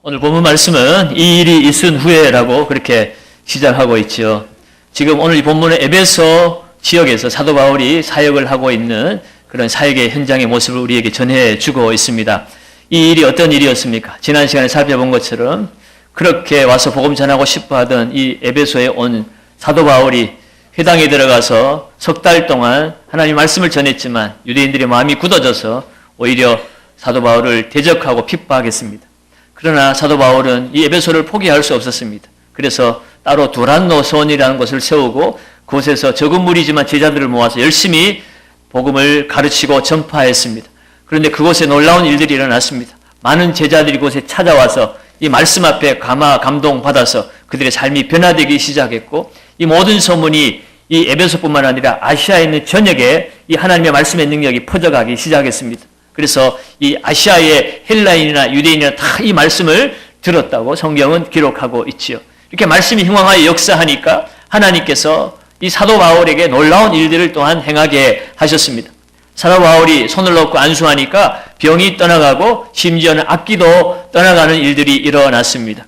오늘 본문 말씀은 이 일이 있은 후에라고 그렇게 시작하고 있죠. 지금 오늘 이 본문은 에베소 지역에서 사도 바울이 사역을 하고 있는 그런 사역의 현장의 모습을 우리에게 전해주고 있습니다. 이 일이 어떤 일이었습니까? 지난 시간에 살펴본 것처럼 그렇게 와서 복음 전하고 싶어 하던 이 에베소에 온 사도 바울이 회당에 들어가서 석 달 동안 하나님 말씀을 전했지만 유대인들의 마음이 굳어져서 오히려 사도 바울을 대적하고 핍박했습니다. 그러나 사도 바울은 이 에베소를 포기할 수 없었습니다. 그래서 따로 두란노 소원이라는 곳을 세우고 그곳에서 적은 무리지만 제자들을 모아서 열심히 복음을 가르치고 전파했습니다. 그런데 그곳에 놀라운 일들이 일어났습니다. 많은 제자들이 그곳에 찾아와서 이 말씀 앞에 감동받아서 그들의 삶이 변화되기 시작했고 이 모든 소문이 이 에베소뿐만 아니라 아시아에 있는 전역에 이 하나님의 말씀의 능력이 퍼져가기 시작했습니다. 그래서 이 아시아의 헬라인이나 유대인이나 다 이 말씀을 들었다고 성경은 기록하고 있지요. 이렇게 말씀이 흥황하여 역사하니까 하나님께서 이 사도 바울에게 놀라운 일들을 또한 행하게 하셨습니다. 사도 바울이 손을 놓고 안수하니까 병이 떠나가고 심지어는 악기도 떠나가는 일들이 일어났습니다.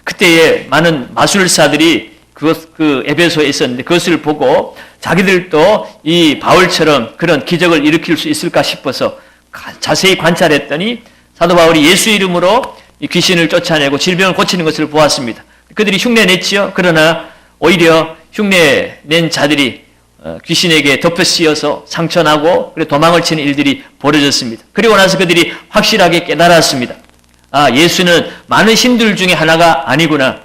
그때에 많은 마술사들이 그 에베소에 있었는데 그것을 보고 자기들도 이 바울처럼 그런 기적을 일으킬 수 있을까 싶어서 자세히 관찰했더니 사도 바울이 예수 이름으로 귀신을 쫓아내고 질병을 고치는 것을 보았습니다. 그들이 흉내냈지요. 그러나 오히려 흉내낸 자들이 귀신에게 덮여 씌어서 상처나고 그리고 도망을 치는 일들이 벌어졌습니다. 그리고 나서 그들이 확실하게 깨달았습니다. 아, 예수는 많은 신들 중에 하나가 아니구나.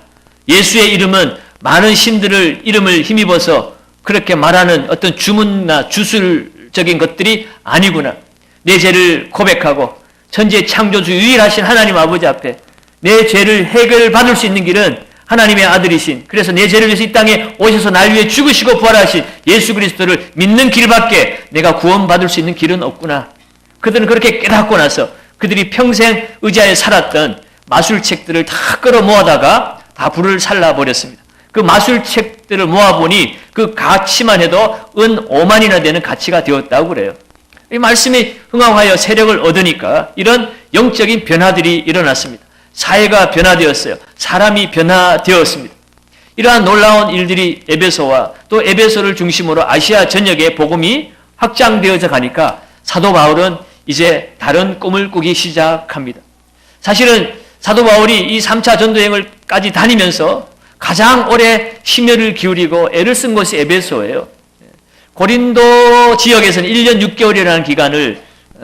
예수의 이름은 많은 신들을 이름을 힘입어서 그렇게 말하는 어떤 주문이나 주술적인 것들이 아니구나. 내 죄를 고백하고 천지의 창조주 유일하신 하나님 아버지 앞에 내 죄를 해결받을 수 있는 길은 하나님의 아들이신, 그래서 내 죄를 위해서 이 땅에 오셔서 날 위해 죽으시고 부활하신 예수 그리스도를 믿는 길밖에 내가 구원받을 수 있는 길은 없구나. 그들은 그렇게 깨닫고 나서 그들이 평생 의지하에 살았던 마술책들을 다 끌어모아다가 다 불을 살라버렸습니다. 그 마술책들을 모아보니 그 가치만 해도 은 5만이나 되는 가치가 되었다고 그래요. 이 말씀이 흥황하여 세력을 얻으니까 이런 영적인 변화들이 일어났습니다. 사회가 변화되었어요. 사람이 변화되었습니다. 이러한 놀라운 일들이 에베소와 또 에베소를 중심으로 아시아 전역에 복음이 확장되어져 가니까 사도 바울은 이제 다른 꿈을 꾸기 시작합니다. 사실은 사도 바울이 이 3차 전도여행을까지 다니면서 가장 오래 심혈을 기울이고 애를 쓴 곳이 에베소예요. 고린도 지역에서는 1년 6개월이라는 기간을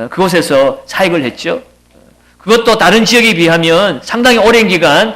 그곳에서 사역을 했죠. 그것도 다른 지역에 비하면 상당히 오랜 기간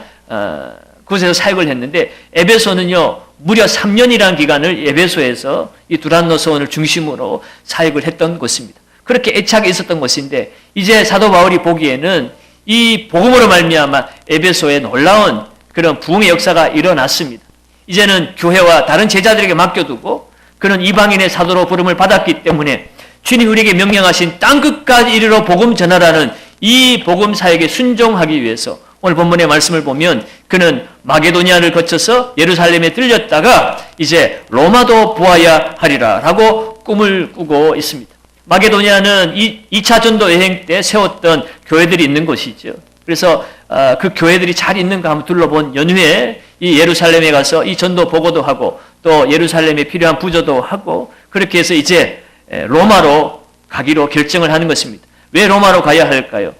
그곳에서 사역을 했는데 에베소는요 무려 3년이라는 기간을 에베소에서 이 두란노 소원을 중심으로 사역을 했던 곳입니다. 그렇게 애착이 있었던 곳인데 이제 사도 바울이 보기에는 이 복음으로 말미암아 에베소에 놀라운 그런 부흥의 역사가 일어났습니다. 이제는 교회와 다른 제자들에게 맡겨두고 그는 이방인의 사도로 부름을 받았기 때문에 주님 우리에게 명령하신 땅끝까지 이르러 복음 전하라는 이 복음 사역에 순종하기 위해서 오늘 본문의 말씀을 보면 그는 마게도니아를 거쳐서 예루살렘에 들렸다가 이제 로마도 보아야 하리라 라고 꿈을 꾸고 있습니다. 마게도니아는 2차 전도 여행 때 세웠던 교회들이 있는 곳이죠. 그래서 그 교회들이 잘 있는가 한번 둘러본 연후에 이 예루살렘에 가서 이 전도 보고도 하고 또 예루살렘에 필요한 부조도 하고 그렇게 해서 이제 로마로 가기로 결정을 하는 것입니다. 왜 로마로 가야 할까요?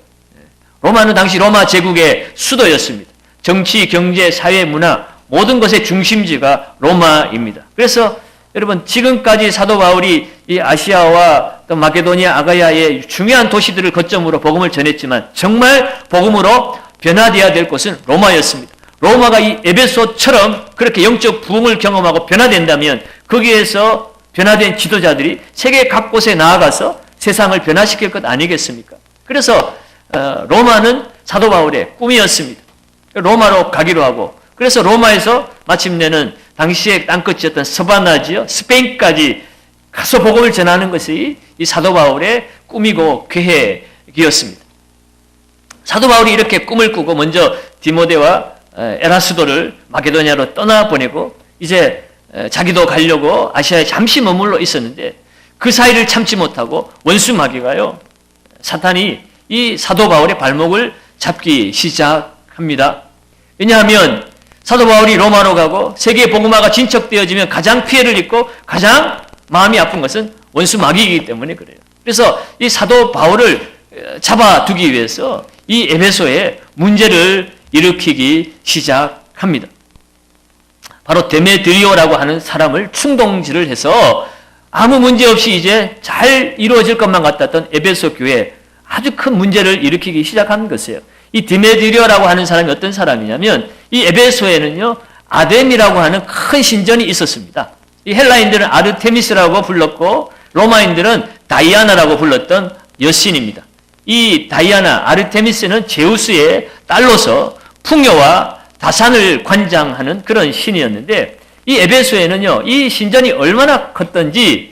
로마는 당시 로마 제국의 수도였습니다. 정치, 경제, 사회, 문화 모든 것의 중심지가 로마입니다. 그래서 여러분 지금까지 사도 바울이 이 아시아와 또 마게도니아, 아가야의 중요한 도시들을 거점으로 복음을 전했지만 정말 복음으로 변화되어야 될 곳은 로마였습니다. 로마가 이 에베소처럼 그렇게 영적 부흥을 경험하고 변화된다면 거기에서 변화된 지도자들이 세계 각곳에 나아가서 세상을 변화시킬 것 아니겠습니까? 그래서 로마는 사도 바울의 꿈이었습니다. 로마로 가기로 하고 그래서 로마에서 마침내는 당시의 땅끝이었던 서바나지요 스페인까지 가서 복음을 전하는 것이 이 사도 바울의 꿈이고 계획이었습니다. 사도 바울이 이렇게 꿈을 꾸고 먼저 디모데와 에라스도를 마게도니아로 떠나보내고 이제 자기도 가려고 아시아에 잠시 머물러 있었는데 그 사이를 참지 못하고 원수 마귀가요 사탄이 이 사도 바울의 발목을 잡기 시작합니다. 합니다. 왜냐하면 사도 바울이 로마로 가고 세계 복음화가 진척되어지면 가장 피해를 입고 가장 마음이 아픈 것은 원수 마귀이기 때문에 그래요. 그래서 이 사도 바울을 잡아두기 위해서 이 에베소에 문제를 일으키기 시작합니다. 바로 데메드리오라고 하는 사람을 충동질을 해서 아무 문제 없이 이제 잘 이루어질 것만 같았던 에베소 교회에 아주 큰 문제를 일으키기 시작한 것이에요. 이 데메드리오라고 하는 사람이 어떤 사람이냐면 이 에베소에는요 아뎀이라고 하는 큰 신전이 있었습니다. 이 헬라인들은 아르테미스라고 불렀고 로마인들은 다이아나라고 불렀던 여신입니다. 이 다이아나, 아르테미스는 제우스의 딸로서 풍요와 다산을 관장하는 그런 신이었는데 이 에베소에는요 이 신전이 얼마나 컸던지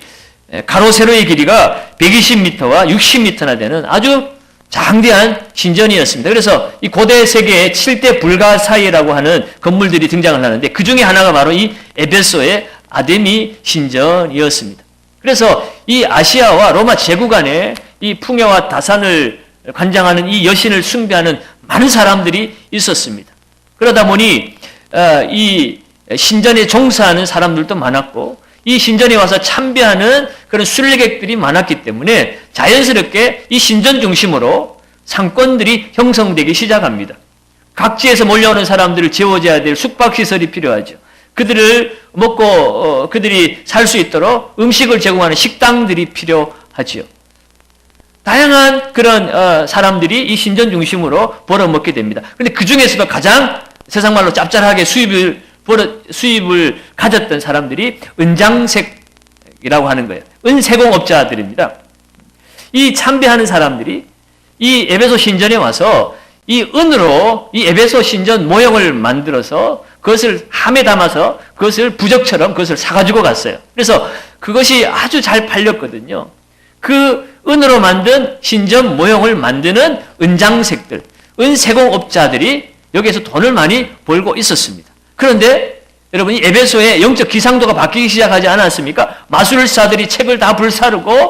가로 세로의 길이가 120m와 60m나 되는 아주 장대한 신전이었습니다. 그래서 이 고대 세계의 7대 불가사의라고 하는 건물들이 등장을 하는데 그 중에 하나가 바로 이 에베소의 아데미 신전이었습니다. 그래서 이 아시아와 로마 제국 안에 이 풍요와 다산을 관장하는 이 여신을 숭배하는 많은 사람들이 있었습니다. 그러다 보니 이 신전에 종사하는 사람들도 많았고 이 신전에 와서 참배하는 그런 순례객들이 많았기 때문에 자연스럽게 이 신전 중심으로 상권들이 형성되기 시작합니다. 각지에서 몰려오는 사람들을 재워줘야 될 숙박시설이 필요하죠. 그들을 먹고 그들이 살 수 있도록 음식을 제공하는 식당들이 필요하지요. 다양한 그런 사람들이 이 신전 중심으로 벌어먹게 됩니다. 그런데 그 중에서도 가장 세상 말로 짭짤하게 수입을 가졌던 사람들이 은장색이라고 하는 거예요. 은세공업자들입니다. 이 참배하는 사람들이 이 에베소 신전에 와서 이 은으로 이 에베소 신전 모형을 만들어서 그것을 함에 담아서 그것을 부적처럼 그것을 사가지고 갔어요. 그래서 그것이 아주 잘 팔렸거든요. 그 은으로 만든 신전 모형을 만드는 은장색들, 은세공업자들이 여기에서 돈을 많이 벌고 있었습니다. 그런데 여러분 이 에베소의 영적 기상도가 바뀌기 시작하지 않았습니까? 마술사들이 책을 다 불사르고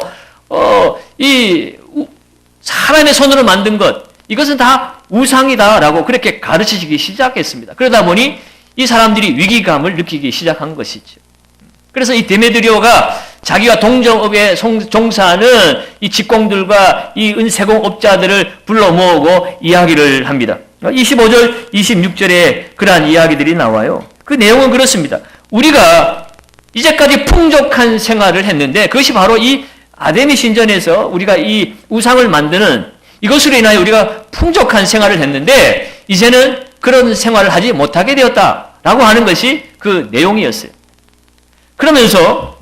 이 사람의 손으로 만든 것 이것은 다 우상이다라고 그렇게 가르치기 시작했습니다. 그러다 보니 이 사람들이 위기감을 느끼기 시작한 것이죠. 그래서 이 데메드리오가 자기가 동정업에 종사하는 이 직공들과 이 은세공업자들을 불러 모으고 이야기를 합니다. 25절, 26절에 그러한 이야기들이 나와요. 그 내용은 그렇습니다. 우리가 이제까지 풍족한 생활을 했는데 그것이 바로 이 아데미 신전에서 우리가 이 우상을 만드는 이것으로 인하여 우리가 풍족한 생활을 했는데 이제는 그런 생활을 하지 못하게 되었다라고 하는 것이 그 내용이었어요. 그러면서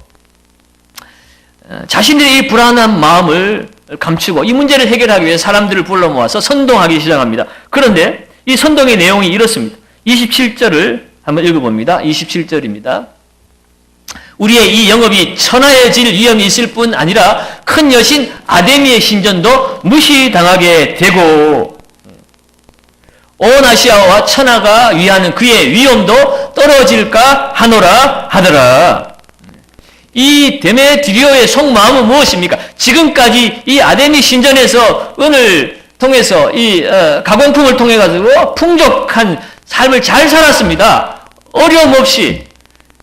자신들의 이 불안한 마음을 감추고 이 문제를 해결하기 위해 사람들을 불러 모아서 선동하기 시작합니다. 그런데 이 선동의 내용이 이렇습니다. 27절을 한번 읽어봅니다. 27절입니다. 우리의 이 영업이 천하해질 위험이 있을 뿐 아니라 큰 여신 아데미의 신전도 무시당하게 되고 온 아시아와 천하가 위하는 그의 위엄도 떨어질까 하노라 하더라. 이 데메드리오의 속마음은 무엇입니까? 지금까지 이 아데미 신전에서 은을 통해서 이 가공품을 통해 가지고 풍족한 삶을 잘 살았습니다. 어려움 없이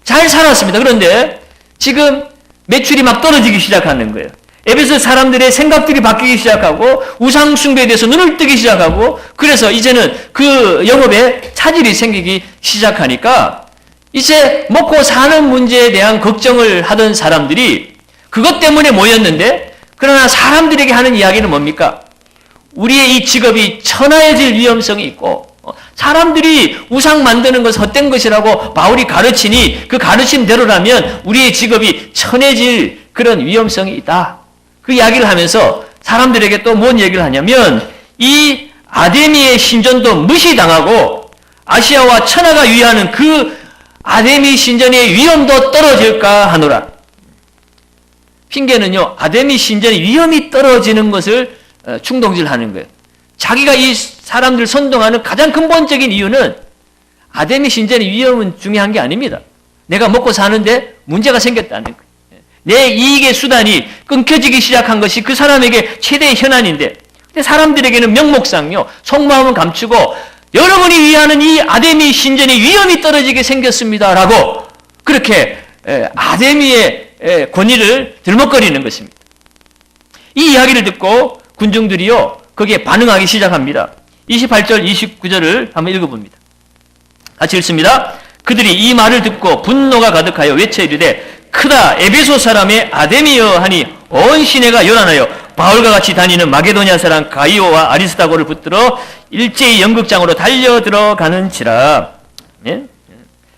잘 살았습니다. 그런데 지금 매출이 막 떨어지기 시작하는 거예요. 에베소 사람들의 생각들이 바뀌기 시작하고 우상 숭배에 대해서 눈을 뜨기 시작하고 그래서 이제는 그 영업에 차질이 생기기 시작하니까 이제 먹고 사는 문제에 대한 걱정을 하던 사람들이 그것 때문에 모였는데 그러나 사람들에게 하는 이야기는 뭡니까? 우리의 이 직업이 천하해질 위험성이 있고 사람들이 우상 만드는 것은 헛된 것이라고 바울이 가르치니 그 가르침대로라면 우리의 직업이 천해질 그런 위험성이 있다. 그 이야기를 하면서 사람들에게 또 뭔 얘기를 하냐면 이 아데미의 신전도 무시당하고 아시아와 천하가 위하는 그 아데미 신전의 위험도 떨어질까 하노라. 핑계는요, 아데미 신전의 위험이 떨어지는 것을 충동질하는 거예요. 자기가 이 사람들 선동하는 가장 근본적인 이유는 아데미 신전의 위험은 중요한 게 아닙니다. 내가 먹고 사는데 문제가 생겼다는 거예요. 내 이익의 수단이 끊겨지기 시작한 것이 그 사람에게 최대의 현안인데 근데 사람들에게는 명목상요, 속마음은 감추고 여러분이 위하는 이 아데미 신전이 위험이 떨어지게 생겼습니다. 라고 그렇게 아데미의 권위를 들먹거리는 것입니다. 이 이야기를 듣고 군중들이요, 거기에 반응하기 시작합니다. 28절, 29절을 한번 읽어봅니다. 같이 읽습니다. 그들이 이 말을 듣고 분노가 가득하여 외쳐 이르되 크다 에베소 사람의 아데미여 하니 온 시내가 요란하여 바울과 같이 다니는 마게도냐 사람 가이오와 아리스다고를 붙들어 일제히 연극장으로 달려 들어가는지라. 예?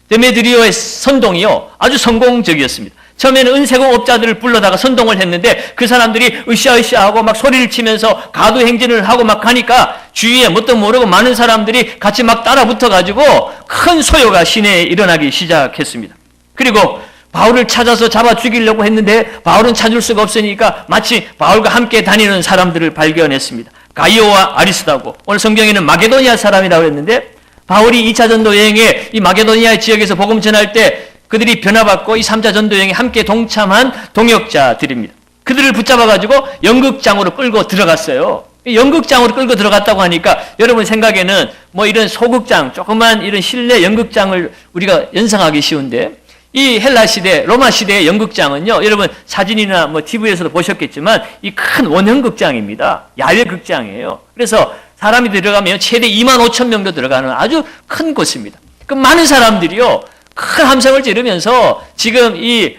데메드리오의 선동이요 아주 성공적이었습니다. 처음에는 은세공 업자들을 불러다가 선동을 했는데 그 사람들이 으쌰으쌰하고 막 소리를 치면서 가도 행진을 하고 막 가니까 주위에 뭣도 모르고 많은 사람들이 같이 막 따라 붙어가지고 큰 소요가 시내에 일어나기 시작했습니다. 그리고 바울을 찾아서 잡아 죽이려고 했는데 바울은 찾을 수가 없으니까 마치 바울과 함께 다니는 사람들을 발견했습니다. 가이오와 아리스다고, 오늘 성경에는 마게도니아 사람이라고 했는데 바울이 2차 전도 여행에 이 마게도니아 지역에서 복음 전할 때 그들이 변화받고 이 3차 전도 여행에 함께 동참한 동역자들입니다. 그들을 붙잡아가지고 연극장으로 끌고 들어갔어요. 연극장으로 끌고 들어갔다고 하니까 여러분 생각에는 뭐 이런 소극장, 조그만 이런 실내 연극장을 우리가 연상하기 쉬운데 이 헬라 시대, 로마 시대의 연극장은요, 여러분 사진이나 뭐 TV에서도 보셨겠지만 이 큰 원형 극장입니다. 야외 극장이에요. 그래서 사람이 들어가면 최대 25,000명도 들어가는 아주 큰 곳입니다. 그 많은 사람들이요, 큰 함성을 지르면서 지금 이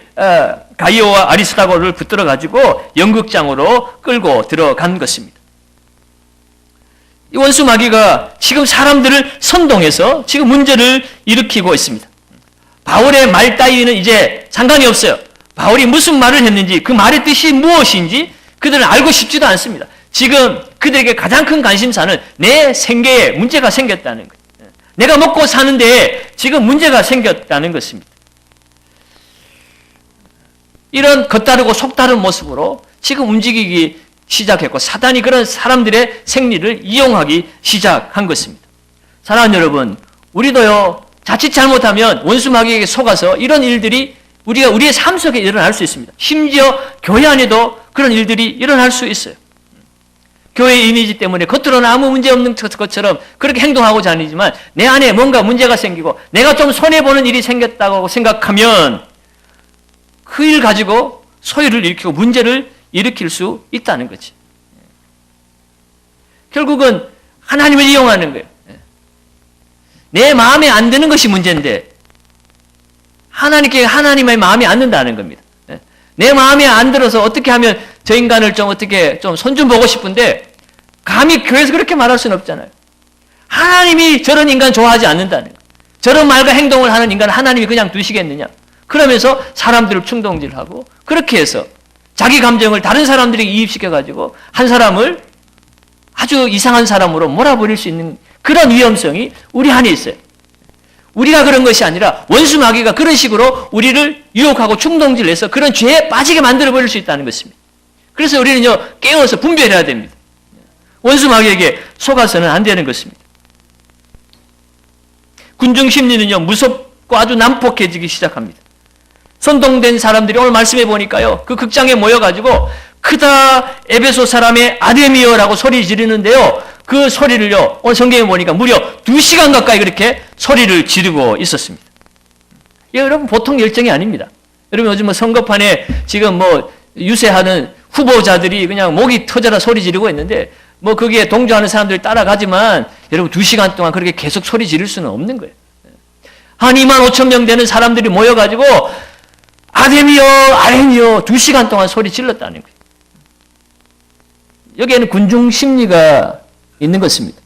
가이오와 아리스다고를 붙들어 가지고 연극장으로 끌고 들어간 것입니다. 이 원수 마귀가 지금 사람들을 선동해서 지금 문제를 일으키고 있습니다. 바울의 말 따위는 이제 상관이 없어요. 바울이 무슨 말을 했는지, 그 말의 뜻이 무엇인지 그들은 알고 싶지도 않습니다. 지금 그들에게 가장 큰 관심사는 내 생계에 문제가 생겼다는 거예요. 내가 먹고 사는데 지금 문제가 생겼다는 것입니다. 이런 겉다르고 속다른 모습으로 지금 움직이기 시작했고 사단이 그런 사람들의 생리를 이용하기 시작한 것입니다. 사랑하는 여러분, 우리도요, 자칫 잘못하면 원수 마귀에게 속아서 이런 일들이 우리의 삶 속에 일어날 수 있습니다. 심지어 교회 안에도 그런 일들이 일어날 수 있어요. 교회 이미지 때문에 겉으로는 아무 문제 없는 것처럼 그렇게 행동하고자 하지만 내 안에 뭔가 문제가 생기고 내가 좀 손해보는 일이 생겼다고 생각하면 그 일 가지고 소유를 일으키고 문제를 일으킬 수 있다는 거지. 결국은 하나님을 이용하는 거예요. 내 마음에 안 드는 것이 문제인데 하나님의 마음에 안 든다는 겁니다. 내 마음에 안 들어서 어떻게 하면 저 인간을 좀 어떻게 좀 손 좀 보고 싶은데 감히 교회에서 그렇게 말할 수는 없잖아요. 하나님이 저런 인간 좋아하지 않는다는 거예요. 저런 말과 행동을 하는 인간을 하나님이 그냥 두시겠느냐. 그러면서 사람들을 충동질하고 그렇게 해서 자기 감정을 다른 사람들에게 이입시켜가지고 한 사람을 아주 이상한 사람으로 몰아버릴 수 있는 그런 위험성이 우리 안에 있어요. 우리가 그런 것이 아니라 원수 마귀가 그런 식으로 우리를 유혹하고 충동질해서 그런 죄에 빠지게 만들어버릴 수 있다는 것입니다. 그래서 우리는요, 깨어서 분별해야 됩니다. 원수 마귀에게 속아서는 안 되는 것입니다. 군중 심리는요, 무섭고 아주 난폭해지기 시작합니다. 선동된 사람들이 오늘 말씀해 보니까요, 그 극장에 모여가지고 크다 에베소 사람의 아데미어라고 소리 지르는데요, 그 소리를요, 오늘 성경에 보니까 무려 2시간 가까이 그렇게 소리를 지르고 있었습니다. 이게 여러분 보통 열정이 아닙니다. 여러분 요즘 뭐 선거판에 지금 뭐 유세하는 후보자들이 그냥 목이 터져라 소리 지르고 있는데 뭐 거기에 동조하는 사람들이 따라가지만 여러분 2시간 동안 그렇게 계속 소리 지를 수는 없는 거예요. 한 25,000명 되는 사람들이 모여가지고 아데미여 아데미여 2시간 동안 소리 질렀다는 거예요. 여기에는 군중 심리가 있는 것입니다.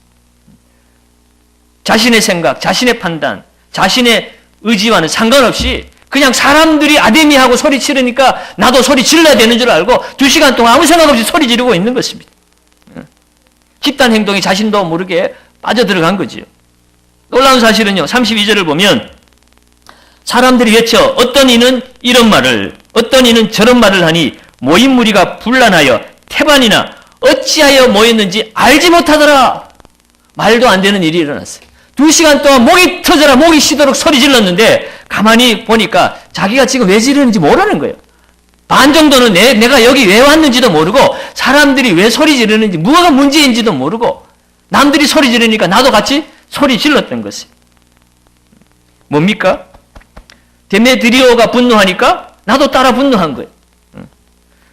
자신의 생각, 자신의 판단, 자신의 의지와는 상관없이 그냥 사람들이 아데미하고 소리 지르니까 나도 소리 질러야 되는 줄 알고 2시간 동안 아무 생각 없이 소리 지르고 있는 것입니다. 집단 행동에 자신도 모르게 빠져들어간 거지요. 놀라운 사실은요, 32절을 보면 사람들이 외쳐 어떤 이는 이런 말을 어떤 이는 저런 말을 하니 모인 무리가 분란하여 태반이나 어찌하여 모였는지 알지 못하더라. 말도 안 되는 일이 일어났어요. 2시간 동안 목이 터져라 목이 쉬도록 소리 질렀는데 가만히 보니까 자기가 지금 왜 지르는지 모르는 거예요. 반 정도는 내가 여기 왜 왔는지도 모르고 사람들이 왜 소리 지르는지 뭐가 문제인지도 모르고 남들이 소리 지르니까 나도 같이 소리 질렀던 것이에요. 뭡니까? 데메드리오가 분노하니까 나도 따라 분노한 거예요.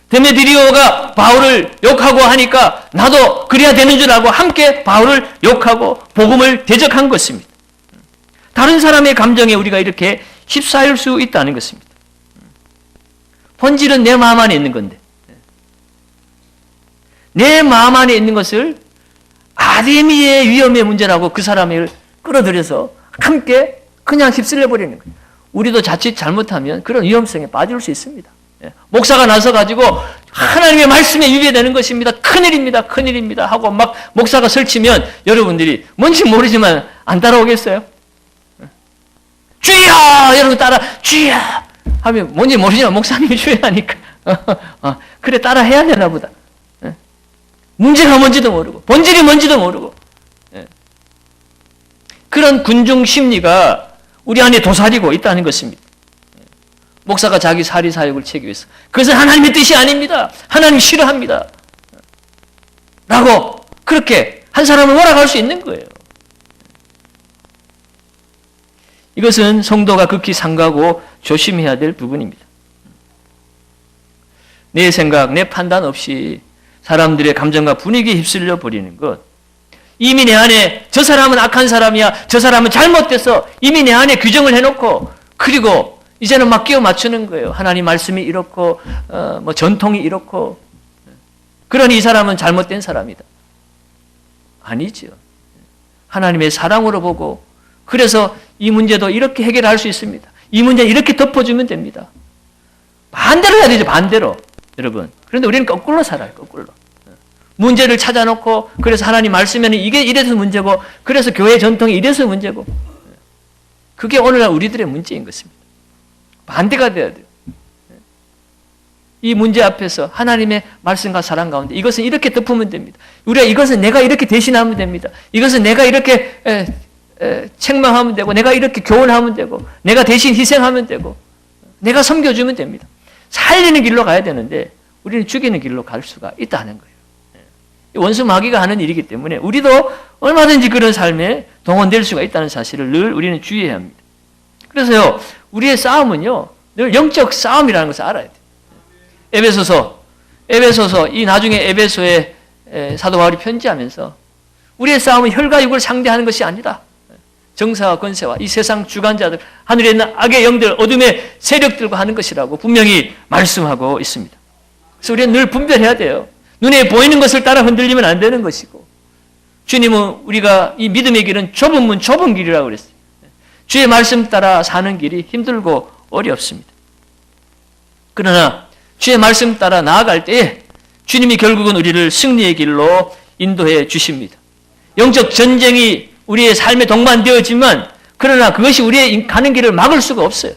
데메드리오가 바울을 욕하고 하니까 나도 그래야 되는 줄 알고 함께 바울을 욕하고 복음을 대적한 것입니다. 다른 사람의 감정에 우리가 이렇게 휩싸일 수 있다는 것입니다. 본질은 내 마음 안에 있는 건데, 내 마음 안에 있는 것을 아데미의 위험의 문제라고 그 사람을 끌어들여서 함께 그냥 휩쓸려 버리는 거예요. 우리도 자칫 잘못하면 그런 위험성에 빠질 수 있습니다. 목사가 나서 가지고 하나님의 말씀에 위배되는 것입니다. 큰일입니다. 큰일입니다. 하고 막 목사가 설치면 여러분들이 뭔지 모르지만 안 따라오겠어요? 주여! 여러분 따라 주여! 하면 뭔지 모르지만 목사님이 주여 하니까 그래 따라 해야 되나 보다. 문제가 뭔지도 모르고 본질이 뭔지도 모르고 그런 군중 심리가 우리 안에 도사리고 있다는 것입니다. 목사가 자기 사리 사역을 채기 위해서 그것은 하나님의 뜻이 아닙니다. 하나님 싫어합니다. 라고 그렇게 한 사람을 몰아갈 수 있는 거예요. 이것은 성도가 극히 삼가고 조심해야 될 부분입니다. 내 생각, 내 판단 없이 사람들의 감정과 분위기에 휩쓸려 버리는 것. 이미 내 안에 저 사람은 악한 사람이야. 저 사람은 잘못돼서 이미 내 안에 규정을 해놓고 그리고 이제는 막 끼워 맞추는 거예요. 하나님 말씀이 이렇고 뭐 전통이 이렇고 그러니 이 사람은 잘못된 사람이다. 아니죠. 하나님의 사랑으로 보고 그래서 이 문제도 이렇게 해결할 수 있습니다. 이 문제는 이렇게 덮어주면 됩니다. 반대로 해야 되죠. 반대로. 여러분. 그런데 우리는 거꾸로 살아요. 거꾸로. 문제를 찾아놓고 그래서 하나님 말씀에는 이게 이래서 문제고 그래서 교회 전통이 이래서 문제고 그게 오늘날 우리들의 문제인 것입니다. 반대가 돼야 돼요. 이 문제 앞에서 하나님의 말씀과 사랑 가운데 이것은 이렇게 덮으면 됩니다. 우리가 이것은 내가 이렇게 대신하면 됩니다. 이것은 내가 이렇게 책망하면 되고 내가 이렇게 교훈하면 되고 내가 대신 희생하면 되고 내가 섬겨주면 됩니다. 살리는 길로 가야 되는데 우리는 죽이는 길로 갈 수가 있다는 거예요. 원수 마귀가 하는 일이기 때문에 우리도 얼마든지 그런 삶에 동원될 수가 있다는 사실을 늘 우리는 주의해야 합니다. 그래서요, 우리의 싸움은요, 늘 영적 싸움이라는 것을 알아야 돼요. 에베소서, 이 나중에 에베소에 사도 바울이 편지하면서 우리의 싸움은 혈과 육을 상대하는 것이 아니다. 정사와 권세와 이 세상 주관자들, 하늘에 있는 악의 영들, 어둠의 세력들과 하는 것이라고 분명히 말씀하고 있습니다. 그래서 우리는 늘 분별해야 돼요. 눈에 보이는 것을 따라 흔들리면 안 되는 것이고 주님은 우리가 이 믿음의 길은 좁은 문, 좁은 길이라고 그랬어요. 주의 말씀 따라 사는 길이 힘들고 어렵습니다. 그러나 주의 말씀 따라 나아갈 때에 주님이 결국은 우리를 승리의 길로 인도해 주십니다. 영적 전쟁이 우리의 삶에 동반되어지만 그러나 그것이 우리의 가는 길을 막을 수가 없어요.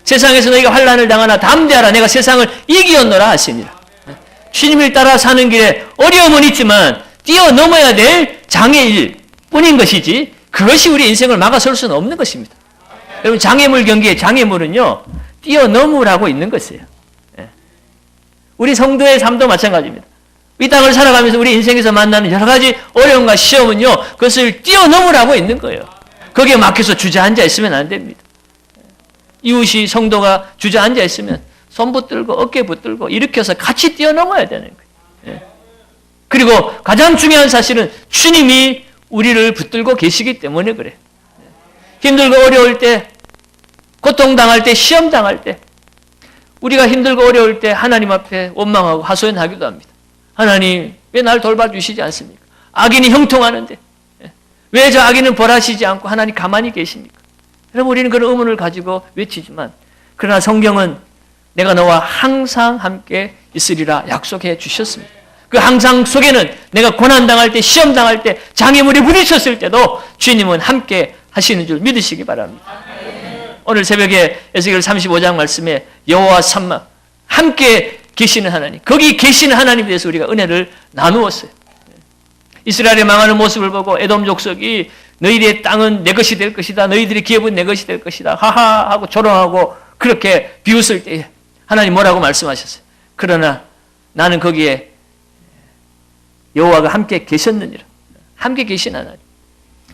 세상에서 너희가 환난을 당하나 담대하라 내가 세상을 이기었노라 하시니라. 주님을 따라 사는 길에 어려움은 있지만 뛰어넘어야 될 장애일 뿐인 것이지 그것이 우리 인생을 막아설 수는 없는 것입니다. 여러분 장애물 경기의 장애물은요 뛰어넘으라고 있는 것이에요. 우리 성도의 삶도 마찬가지입니다. 이 땅을 살아가면서 우리 인생에서 만나는 여러 가지 어려움과 시험은요 그것을 뛰어넘으라고 있는 거예요. 거기에 막혀서 주저앉아 있으면 안 됩니다. 이웃이 성도가 주저앉아 있으면 손 붙들고 어깨 붙들고 일으켜서 같이 뛰어넘어야 되는 거예요. 그리고 가장 중요한 사실은 주님이 우리를 붙들고 계시기 때문에 그래요. 힘들고 어려울 때, 고통당할 때, 시험당할 때 우리가 힘들고 어려울 때 하나님 앞에 원망하고 하소연하기도 합니다. 하나님 왜 날 돌봐주시지 않습니까? 악인이 형통하는데 왜 저 악인은 벌하시지 않고 하나님 가만히 계십니까? 여러분 우리는 그런 의문을 가지고 외치지만 그러나 성경은 내가 너와 항상 함께 있으리라 약속해 주셨습니다. 그 항상 속에는 내가 고난당할 때 시험당할 때 장애물에 부딪혔을 때도 주님은 함께 하시는 줄 믿으시기 바랍니다. 오늘 새벽에 에스겔 35장 말씀에 여호와 삼마 함께 계시는 하나님 거기 계시는 하나님에 대해서 우리가 은혜를 나누었어요. 이스라엘이 망하는 모습을 보고 에돔 족속이 너희들의 땅은 내 것이 될 것이다. 너희들의 기업은 내 것이 될 것이다. 하하 하고 조롱하고 그렇게 비웃을 때에 하나님 뭐라고 말씀하셨어요? 그러나 나는 거기에 여호와가 함께 계셨느니라. 함께 계신 하나님.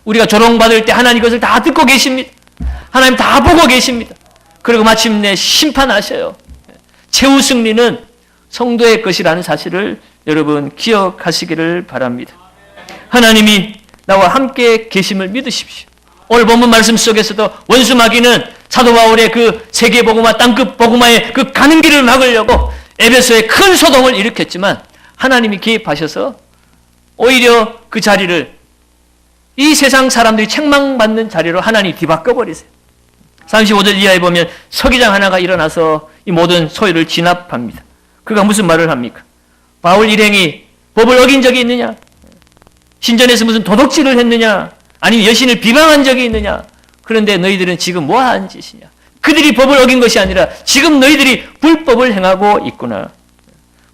우리가 조롱받을 때 하나님 그것을 다 듣고 계십니다. 하나님 다 보고 계십니다. 그리고 마침내 심판하셔요. 최후 승리는 성도의 것이라는 사실을 여러분 기억하시기를 바랍니다. 하나님이 나와 함께 계심을 믿으십시오. 오늘 본문 말씀 속에서도 원수 마귀는 사도 바울의 그 세계 복음화, 땅끝 복음화의 그 가는 길을 막으려고 에베소에 큰 소동을 일으켰지만 하나님이 개입하셔서 오히려 그 자리를 이 세상 사람들이 책망받는 자리로 하나님이 뒤바꿔버리세요. 35절 이하에 보면 서기장 하나가 일어나서 이 모든 소유를 진압합니다. 그가 무슨 말을 합니까? 바울 일행이 법을 어긴 적이 있느냐? 신전에서 무슨 도둑질을 했느냐? 아니면 여신을 비방한 적이 있느냐? 그런데 너희들은 지금 뭐한 짓이냐? 그들이 법을 어긴 것이 아니라 지금 너희들이 불법을 행하고 있구나.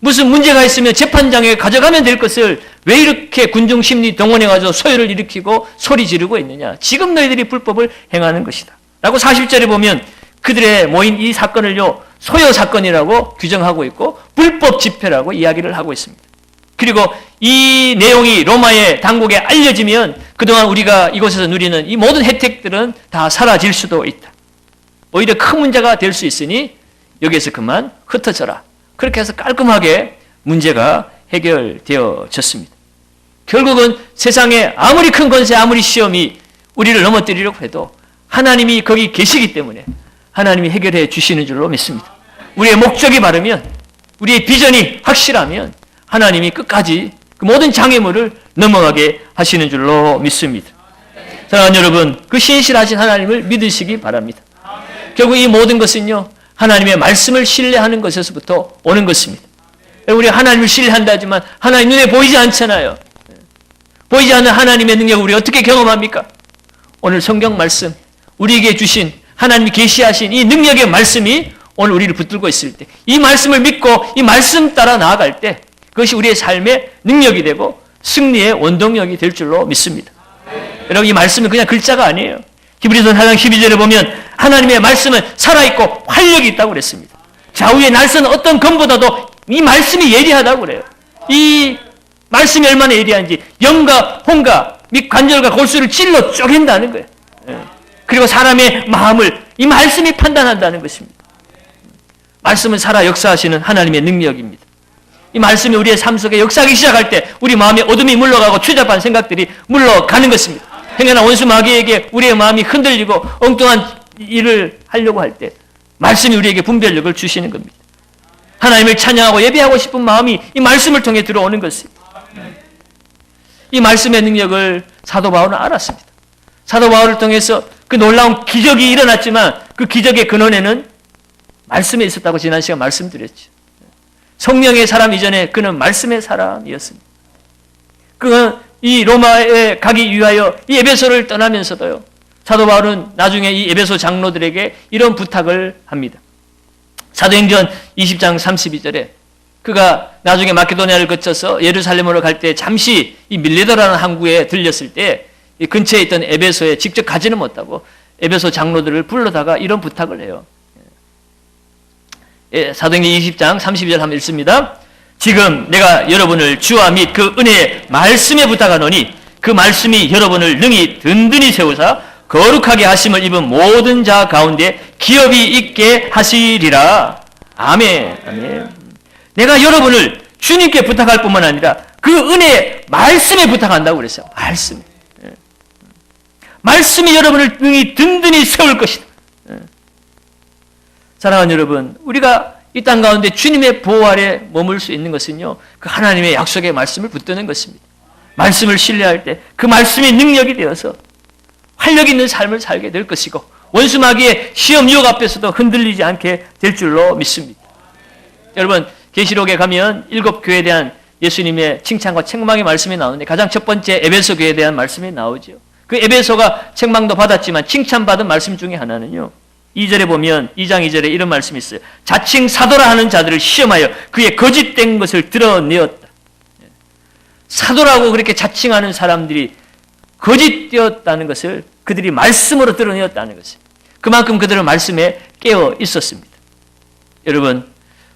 무슨 문제가 있으면 재판장에 가져가면 될 것을 왜 이렇게 군중심리 동원해가지고 소요를 일으키고 소리 지르고 있느냐? 지금 너희들이 불법을 행하는 것이다. 라고 40절에 보면 그들의 모인 이 사건을요, 소요 사건이라고 규정하고 있고 불법 집회라고 이야기를 하고 있습니다. 그리고 이 내용이 로마의 당국에 알려지면 그동안 우리가 이곳에서 누리는 이 모든 혜택들은 다 사라질 수도 있다. 오히려 큰 문제가 될 수 있으니 여기에서 그만 흩어져라. 그렇게 해서 깔끔하게 문제가 해결되어졌습니다. 결국은 세상에 아무리 큰 권세, 아무리 시험이 우리를 넘어뜨리려고 해도 하나님이 거기 계시기 때문에 하나님이 해결해 주시는 줄로 믿습니다. 우리의 목적이 바르면, 우리의 비전이 확실하면 하나님이 끝까지 그 모든 장애물을 넘어가게 하시는 줄로 믿습니다. 사랑하는 여러분, 그 신실하신 하나님을 믿으시기 바랍니다. 결국 이 모든 것은요, 하나님의 말씀을 신뢰하는 것에서부터 오는 것입니다. 우리가 하나님을 신뢰한다 하지만 하나님 눈에 보이지 않잖아요. 보이지 않는 하나님의 능력을 우리가 어떻게 경험합니까? 오늘 성경 말씀, 우리에게 주신 하나님이 계시하신 이 능력의 말씀이 오늘 우리를 붙들고 있을 때, 이 말씀을 믿고 이 말씀 따라 나아갈 때 그것이 우리의 삶의 능력이 되고 승리의 원동력이 될 줄로 믿습니다. 여러분, 이 말씀은 그냥 글자가 아니에요. 히브리서 4장 12절에 보면 하나님의 말씀은 살아있고 활력이 있다고 그랬습니다. 좌우의 날선 어떤 검보다도 이 말씀이 예리하다고 그래요. 이 말씀이 얼마나 예리한지 영과 혼과 및 관절과 골수를 찔러 쪼갠다는 거예요. 그리고 사람의 마음을 이 말씀이 판단한다는 것입니다. 말씀은 살아 역사하시는 하나님의 능력입니다. 이 말씀이 우리의 삶 속에 역사하기 시작할 때 우리 마음에 어둠이 물러가고 추잡한 생각들이 물러가는 것입니다. 행여나 원수 마귀에게 우리의 마음이 흔들리고 엉뚱한 일을 하려고 할 때 말씀이 우리에게 분별력을 주시는 겁니다. 하나님을 찬양하고 예배하고 싶은 마음이 이 말씀을 통해 들어오는 것입니다. 이 말씀의 능력을 사도 바울은 알았습니다. 사도 바울을 통해서 그 놀라운 기적이 일어났지만 그 기적의 근원에는 말씀에 있었다고 지난 시간 말씀드렸죠. 성령의 사람 이전에 그는 말씀의 사람이었습니다. 그는 이 로마에 가기 위하여 이 에베소를 떠나면서도요, 사도 바울은 나중에 이 에베소 장로들에게 이런 부탁을 합니다. 사도행전 20장 32절에 그가 나중에 마케도니아를 거쳐서 예루살렘으로 갈 때 잠시 이 밀레도라는 항구에 들렸을 때 이 근처에 있던 에베소에 직접 가지는 못하고 에베소 장로들을 불러다가 이런 부탁을 해요. 사도행전 20장 32절 한번 읽습니다. 지금 내가 여러분을 주와 및 그 은혜의 말씀에 부탁하노니 그 말씀이 여러분을 능히 든든히 세우사 거룩하게 하심을 입은 모든 자 가운데 기업이 있게 하시리라. 아멘. 아멘. 내가 여러분을 주님께 부탁할 뿐만 아니라 그 은혜의 말씀에 부탁한다고 그랬어요. 말씀. 말씀이 여러분을 능히 든든히 세울 것이다. 사랑하는 여러분, 우리가 이 땅 가운데 주님의 보호 아래 머물 수 있는 것은요, 그 하나님의 약속의 말씀을 붙드는 것입니다. 말씀을 신뢰할 때 그 말씀이 능력이 되어서 활력 있는 삶을 살게 될 것이고 원수 마귀의 시험 유혹 앞에서도 흔들리지 않게 될 줄로 믿습니다. 여러분, 계시록에 가면 7교회에 대한 예수님의 칭찬과 책망의 말씀이 나오는데 가장 첫 번째 에베소 교회에 대한 말씀이 나오죠. 그 에베소가 책망도 받았지만 칭찬받은 말씀 중에 하나는요, 2절에 보면 2장 2절에 이런 말씀이 있어요. 자칭 사도라 하는 자들을 시험하여 그의 거짓된 것을 드러내었다. 사도라고 그렇게 자칭하는 사람들이 거짓되었다는 것을 그들이 말씀으로 드러내었다는 것을, 그만큼 그들은 말씀에 깨어 있었습니다. 여러분,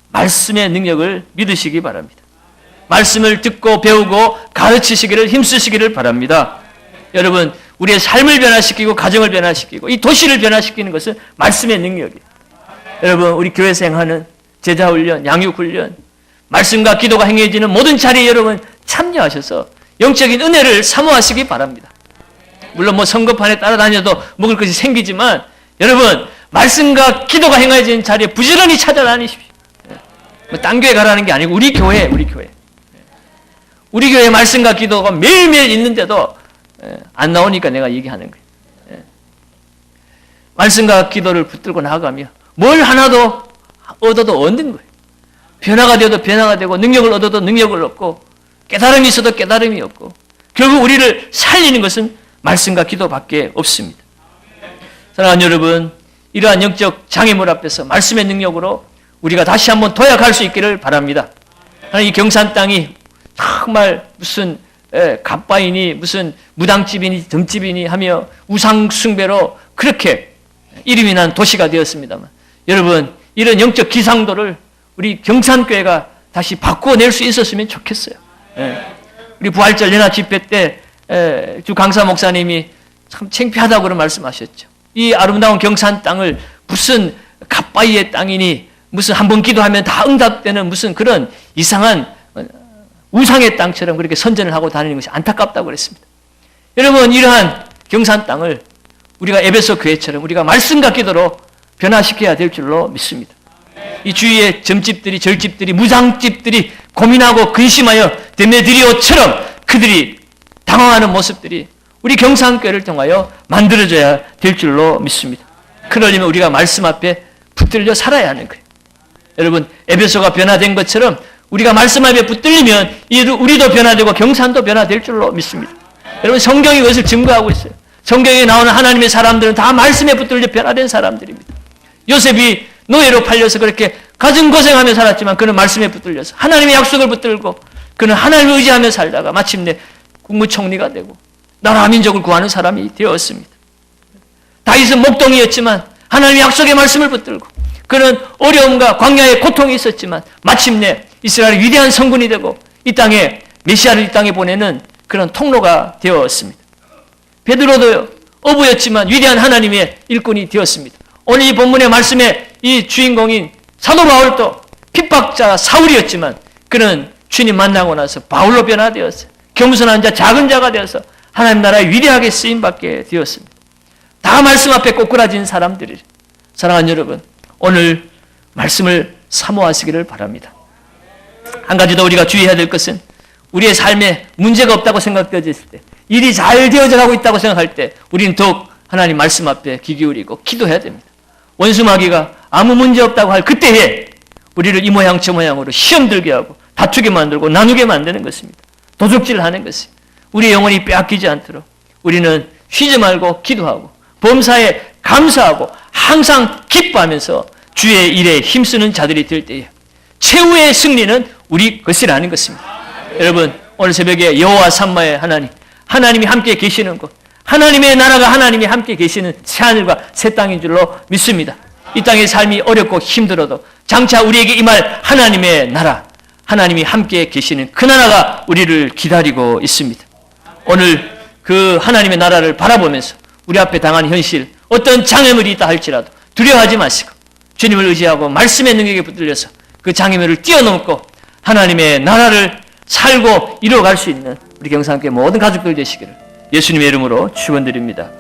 말씀의 능력을 믿으시기 바랍니다. 말씀을 듣고 배우고 가르치시기를 힘쓰시기를 바랍니다. 여러분, 우리의 삶을 변화시키고 가정을 변화시키고 이 도시를 변화시키는 것은 말씀의 능력이에요. 여러분, 우리 교회에서 행하는 제자훈련, 양육훈련, 말씀과 기도가 행해지는 모든 자리에 여러분 참여하셔서 영적인 은혜를 사모하시기 바랍니다. 물론 선거판에 따라다녀도 먹을 것이 생기지만 여러분, 말씀과 기도가 행해지는 자리에 부지런히 찾아다니십시오. 딴 교회 가라는 게 아니고 우리 교회. 우리 교회 말씀과 기도가 매일매일 있는데도 안 나오니까 내가 얘기하는 거예요. 말씀과 기도를 붙들고 나아가며 뭘 하나도 얻어도 얻는 거예요. 변화가 되어도 변화가 되고 능력을 얻어도 능력을 얻고 깨달음이 있어도 깨달음이 없고 결국 우리를 살리는 것은 말씀과 기도밖에 없습니다. 사랑하는 여러분, 이러한 영적 장애물 앞에서 말씀의 능력으로 우리가 다시 한번 도약할 수 있기를 바랍니다. 이 경산 땅이 정말 무슨 갓바이니 무슨 무당집이니 점집이니 하며 우상 숭배로 그렇게 이름이 난 도시가 되었습니다만 여러분, 이런 영적 기상도를 우리 경산교회가 다시 바꾸어낼 수 있었으면 좋겠어요. 우리 부활절 연합 집회 때 주 강사 목사님이 참 창피하다고 그런 말씀하셨죠. 이 아름다운 경산 땅을 무슨 갓바이의 땅이니 무슨 한번 기도하면 다 응답되는 무슨 그런 이상한 우상의 땅처럼 그렇게 선전을 하고 다니는 것이 안타깝다고 그랬습니다. 여러분, 이러한 경산 땅을 우리가 에베소 교회처럼 우리가 말씀과 기도로 변화시켜야 될 줄로 믿습니다. 이 주위의 점집들이, 절집들이, 무장집들이 고민하고 근심하여 데메드리오처럼 그들이 당황하는 모습들이 우리 경산교회를 통하여 만들어져야 될 줄로 믿습니다. 그러려면 우리가 말씀 앞에 붙들려 살아야 하는 거예요. 여러분, 에베소가 변화된 것처럼 우리가 말씀 앞에 붙들리면 우리도 변화되고 경산도 변화될 줄로 믿습니다. 여러분, 성경이 그것을 증거하고 있어요. 성경에 나오는 하나님의 사람들은 다 말씀에 붙들려 변화된 사람들입니다. 요셉이 노예로 팔려서 그렇게 가진 고생하며 살았지만 그는 말씀에 붙들려서 하나님의 약속을 붙들고 그는 하나님을 의지하며 살다가 마침내 국무총리가 되고 나라 민족을 구하는 사람이 되었습니다. 다윗은 목동이었지만 하나님의 약속의 말씀을 붙들고 그는 어려움과 광야의 고통이 있었지만 마침내 이스라엘의 위대한 성군이 되고 이 땅에 메시아를 이 땅에 보내는 그런 통로가 되었습니다. 베드로도 어부였지만 위대한 하나님의 일꾼이 되었습니다. 오늘 이 본문의 말씀의 이 주인공인 사도 바울도 핍박자 사울이었지만 그는 주님 만나고 나서 바울로 변화되었어요. 겸손한 자, 작은 자가 되어서 하나님 나라에 위대하게 쓰임받게 되었습니다. 다 말씀 앞에 꼬꾸라진 사람들이에요. 사랑하는 여러분, 오늘 말씀을 사모하시기를 바랍니다. 한 가지 더 우리가 주의해야 될 것은 우리의 삶에 문제가 없다고 생각되어질 때, 일이 잘 되어져 가고 있다고 생각할 때 우리는 더욱 하나님 말씀 앞에 귀 기울이고 기도해야 됩니다. 원수마귀가 아무 문제 없다고 할 그때에 우리를 이 모양 저 모양으로 시험 들게 하고 다투게 만들고 나누게 만드는 것입니다. 도둑질하는 것이 우리의 영혼이 빼앗기지 않도록 우리는 쉬지 말고 기도하고 범사에 감사하고 항상 기뻐하면서 주의 일에 힘쓰는 자들이 될 때에 최후의 승리는 우리 것이라는 것입니다. 여러분, 오늘 새벽에 여호와 삼마의 하나님, 하나님이 함께 계시는 곳, 하나님의 나라가 하나님이 함께 계시는 새하늘과 새 땅인 줄로 믿습니다. 이 땅의 삶이 어렵고 힘들어도 장차 우리에게 임할 하나님의 나라, 하나님이 함께 계시는 그 나라가 우리를 기다리고 있습니다. 오늘 그 하나님의 나라를 바라보면서 우리 앞에 당한 현실, 어떤 장애물이 있다 할지라도 두려워하지 마시고 주님을 의지하고 말씀의 능력에 붙들려서 그 장애물을 뛰어넘고 하나님의 나라를 살고 이루어갈 수 있는 우리 경산교회 모든 가족들 되시기를 예수님의 이름으로 축원드립니다.